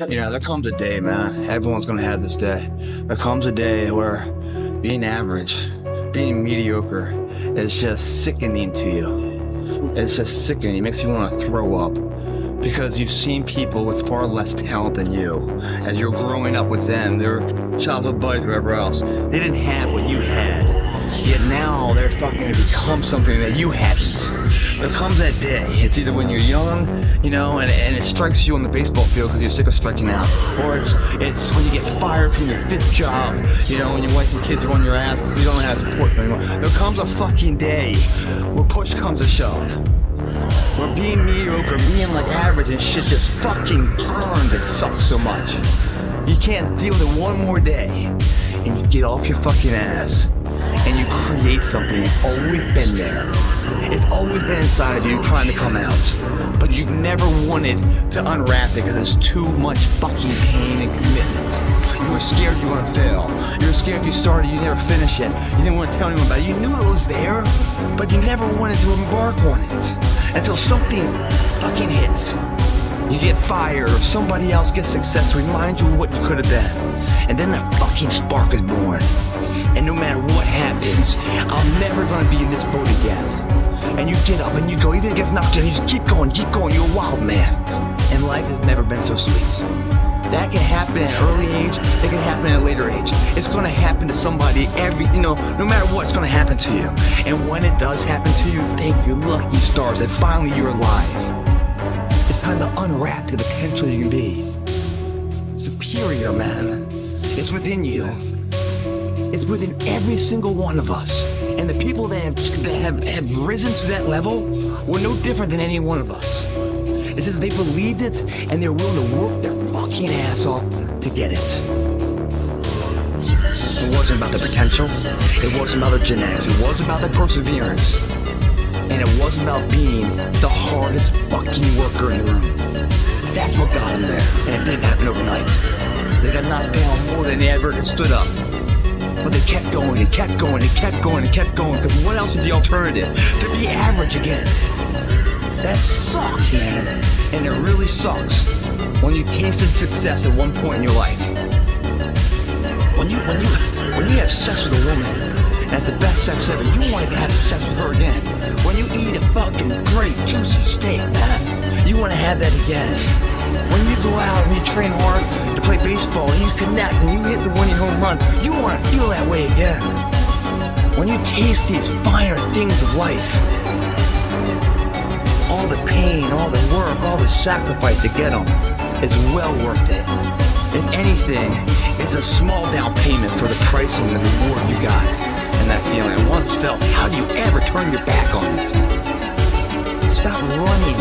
There comes a day, man. Everyone's gonna have this day. There comes a day where being average, being mediocre is just sickening to you. It's just sickening. It makes you want to throw up because you've seen people with far less talent than you. As you're growing up with them, their childhood buddies, whatever else, they didn't have what you had. Yet now they're fucking become something that you hadn't. There comes that day. It's either when you're young, and it strikes you on the baseball field because you're sick of striking out, or it's when you get fired from your 5th job, and your wife and kids are on your ass because you don't have support anymore. There comes a fucking day where push comes to shove. Where being mediocre, being like average and shit just fucking burns. It sucks so much. You can't deal with it one more day, and you get off your fucking ass. And you create something that's always been there. It's always been inside of you trying to come out. But you've never wanted to unwrap it because there's too much fucking pain and commitment. You were scared you were gonna fail. You were scared if you started, you never finish it. You didn't want to tell anyone about it. You knew it was there, but you never wanted to embark on it. Until something fucking hits. You get fired or somebody else gets success, remind you of what you could have been. And then that fucking spark is born. And no matter what happens, I'm never gonna be in this boat again. And you get up and you go, even if it gets knocked down, you just keep going, you're a wild man. And life has never been so sweet. That can happen at an early age, it can happen at a later age. It's gonna happen to somebody no matter what, it's gonna happen to you. And when it does happen to you, thank your lucky stars that finally you're alive. It's time to unwrap the potential you can be. Superior, man. It's within you. It's within every single one of us. And the people that have risen to that level were no different than any one of us. It's just they believed it and they're willing to work their fucking ass off to get it. It wasn't about the potential. It wasn't about the genetics. It wasn't about the perseverance. And it wasn't about being the hardest fucking worker in the room. That's what got them there. And it didn't happen overnight. They got knocked down more than they ever stood up. But they kept going and kept going and kept going and kept going, because what else is the alternative? To be average again. That sucks, man. And it really sucks when you've tasted success at one point in your life. When you have sex with a woman, and it's the best sex ever, you want to have sex with her again. When you eat a fucking great juicy steak, man, you want to have that again. When you go out and you train hard to play baseball and you connect and you hit the winning home run, you want to feel that way again. When you taste these finer things of life, all the pain, all the work, all the sacrifice to get them is well worth it. If anything, it's a small down payment for the price and the reward you got. And that feeling, once felt, how do you ever turn your back on it? Stop running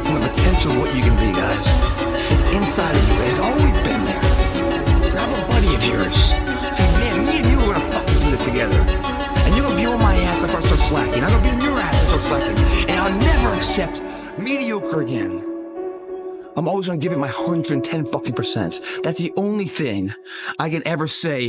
from the potential of what you can be, guys. It's inside of you. It has always been there. Grab a buddy of yours. Say, man, me and you are gonna fucking do this together. And you're gonna be on my ass if I start slacking. I'm gonna be on your ass if I start slacking. And I'll never accept mediocre again. I'm always gonna give it my 110 fucking %. That's the only thing I can ever say